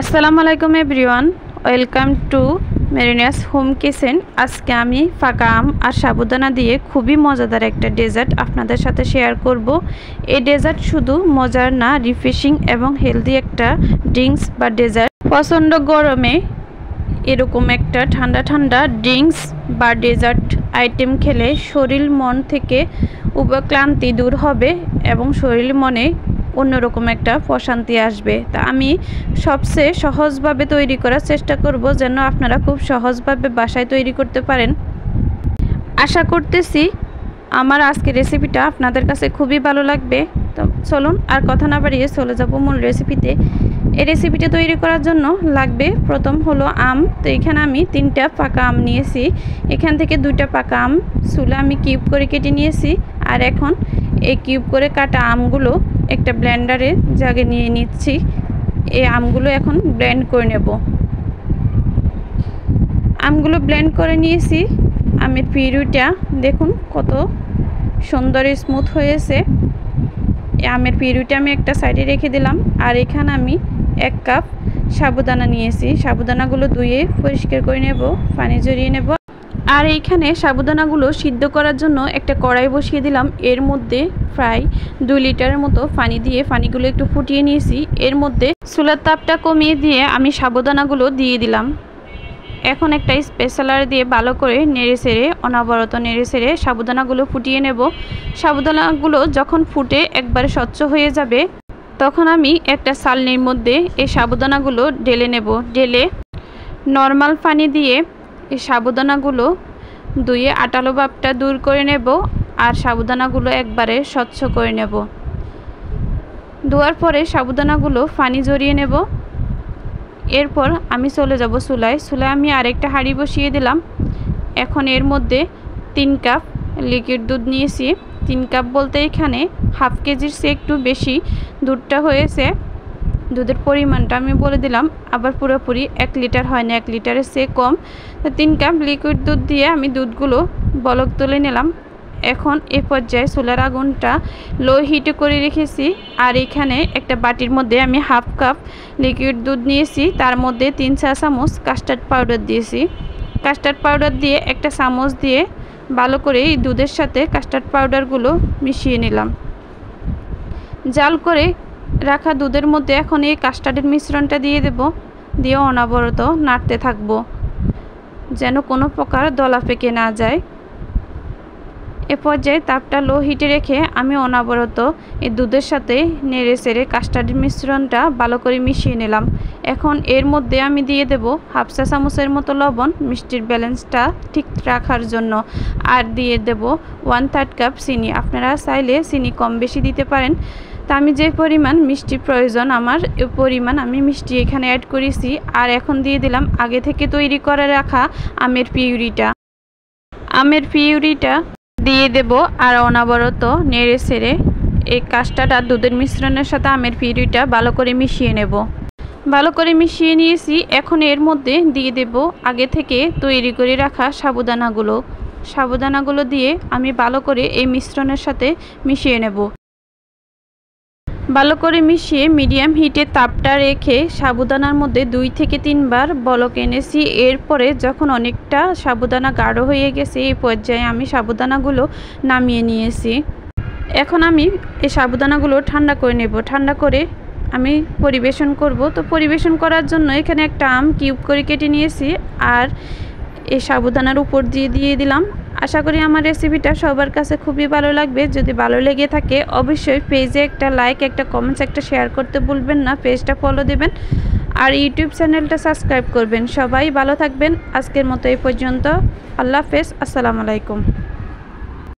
আসসালামু আলাইকুম everyone, welcome to Marinia's home kitchen. আজকে আমি ফাঁকা আম আর সাবুদানা দিয়ে খুবই মজাদার একটা ডেজার্ট আপনাদের সাথে শেয়ার করব। এই ডেজার্ট শুধু মজার না, রিফ্রেশিং এবং হেলদি একটা ড্রিঙ্কস বা ডেজার্ট। প্রচণ্ড গরমে এরকম একটা ঠান্ডা ঠান্ডা ড্রিঙ্কস বা ডেজার্ট আইটেম খেলে শরীর মন থেকে ক্লান্তি দূর হবে এবং শরীর মনে অন্যরকম একটা প্রশান্তি আসবে। তা আমি সবচেয়ে সহজভাবে তৈরি করার চেষ্টা করব, যেন আপনারা খুব সহজভাবে বাসায় তৈরি করতে পারেন। আশা করতেছি আমার আজকের রেসিপিটা আপনাদের কাছে খুবই ভালো লাগবে। তো চলুন আর কথা না বাড়িয়ে চলে যাব মূল রেসিপিতে। এই রেসিপিটা তৈরি করার জন্য লাগবে প্রথম হলো আম। তো এখানে আমি 3টা পাকা আম নিয়েছি। এখান থেকে 2টা পাকা আম চুলে আমি কিউব করে কেটে নিয়েছি। আর এখন এই কিউব করে কাটা আমগুলো একটা ব্লেন্ডারে জাগে নিয়ে নিচ্ছি। এই আমগুলো এখন ব্লেন্ড করে নেব। আমগুলো ব্লেন্ড করে নিয়েছি। আমের পিউরিটা দেখুন কত সুন্দর স্মুথ হয়েছে। এই আমের পিউরিটা আমি একটা সাইডে রেখে দিলাম। আর এখানে আমি 1 কাপ সাবুদানা নিয়েছি। সাবুদানাগুলো ধুয়ে পরিষ্কার করে নেব, পানি ঝরিয়ে নেব। আর এইখানে সাবুদানাগুলো সিদ্ধ করার জন্য একটা কড়াই বসিয়ে দিলাম। এর মধ্যে প্রায় 2 লিটারের মতো পানি দিয়ে পানিগুলো একটু ফুটিয়ে নিয়েছি। এর মধ্যে চুলার তাপটা কমিয়ে দিয়ে আমি সাবুদানাগুলো দিয়ে দিলাম। এখন একটা স্পেশালার দিয়ে ভালো করে নেড়েচেড়ে অনবরত নেড়েচেড়ে সাবুদানাগুলো ফুটিয়ে নেব। সাবুদানাগুলো যখন ফুটে একবারে স্বচ্ছ হয়ে যাবে, তখন আমি একটা চালনির মধ্যে এই সাবুদানাগুলো ঢেলে নেব। ঢেলে নর্মাল পানি দিয়ে এই সাবুদানাগুলো ধুয়ে আটালো ভাবটা দূর করে নেব। আর সাবুদানাগুলো একবারে স্বচ্ছ করে নেব। ধোয়ার পরে সাবুদানাগুলো পানি ঝরিয়ে নেব। এরপর আমি চলে যাব চুলায়। আমি আরেকটা হাঁড়ি বসিয়ে দিলাম। এখন এর মধ্যে 3 কাপ লিকুইড দুধ নিয়েছি। 3 কাপ বলতে এখানে হাফ কেজির চেয়ে একটু বেশি দুধটা হয়েছে। দুধের পরিমাণটা আমি বলে দিলাম, আবার পুরোপুরি 1 লিটার হয় না, 1 লিটারের চেয়ে কম। তো 3 কাপ লিকুইড দুধ দিয়ে আমি দুধগুলো বলক তুলে নিলাম। এখন এই পর্যায়ে চুলার আগুনটা লো হিটে করে রেখেছি। আর এখানে একটা বাটির মধ্যে আমি হাফ কাপ লিকুইড দুধ নিয়েছি। তার মধ্যে 3 চা চামচ কাস্টার্ড পাউডার দিয়েছি। কাস্টার্ড পাউডার দিয়ে একটা চামচ দিয়ে ভালো করে এই দুধের সাথে কাস্টার্ড পাউডারগুলো মিশিয়ে নিলাম। জাল করে রাখা দুধের মধ্যে এখন এই কাস্টার্ডের মিশ্রণটা দিয়ে দেব। দিয়ে অনবরত নাড়তে থাকব, যেন কোনো প্রকার দলা পেকে না যায়। এ পর্যায়ে তাপটা লো হিটে রেখে আমি অনবরত এই দুধের সাথে নেড়ে চেড়ে কাস্টার্ডের মিশ্রণটা ভালো করে মিশিয়ে নিলাম। এখন এর মধ্যে আমি দিয়ে দেব হাফ চা চামচের মতো লবণ, মিষ্টির ব্যালেন্সটা ঠিক রাখার জন্য। আর দিয়ে দেব 1/3 কাপ চিনি। আপনারা চাইলে চিনি কম বেশি দিতে পারেন। তা আমি যে পরিমাণ মিষ্টি প্রয়োজন আমার, এই পরিমাণ আমি মিষ্টি এখানে অ্যাড করেছি। আর এখন দিয়ে দিলাম আগে থেকে তৈরি করে রাখা আমের পিউরিটা দিয়ে দেব। আর অনবরত নেড়ে ছেড়ে এই কাস্টার্ড আর দুধের মিশ্রণের সাথে আমের পিউরিটা ভালো করে মিশিয়ে নেব। ভালো করে মিশিয়ে নিয়েছি। এখন এর মধ্যে দিয়ে দেব আগে থেকে তৈরি করে রাখা সাবুদানাগুলো দিয়ে আমি ভালো করে এই মিশ্রণের সাথে মিশিয়ে নেব। ভালো করে মিশিয়ে মিডিয়াম হিটে তাপটা রেখে সাবুদানার মধ্যে 2 থেকে 3 বার বলক এনেছি। এরপরে যখন অনেকটা সাবুদানা গাঢ় হয়ে গেছে, এই পর্যায়ে আমি সাবুদানাগুলো নামিয়ে নিয়েছি। এখন আমি এই সাবুদানাগুলো ঠান্ডা করে নেব। ঠান্ডা করে আমি পরিবেশন করব। তো পরিবেশন করার জন্য এখানে একটা আম কিউব করে কেটে নিয়েছি। আর এই সাবুদানার উপর দিয়ে দিলাম। আশা করি আমার রেসিপিটা সবার কাছে খুবই ভালো লাগবে। যদি ভালো লেগে থাকে অবশ্যই পেজে একটা লাইক, একটা কমেন্টস, একটা শেয়ার করতে ভুলবেন না। পেজটা ফলো দেবেন আর ইউটিউব চ্যানেলটা সাবস্ক্রাইব করবেন। সবাই ভালো থাকবেন। আজকের মতো এই পর্যন্ত। আল্লাহ হাফেজ। আসসালামু আলাইকুম।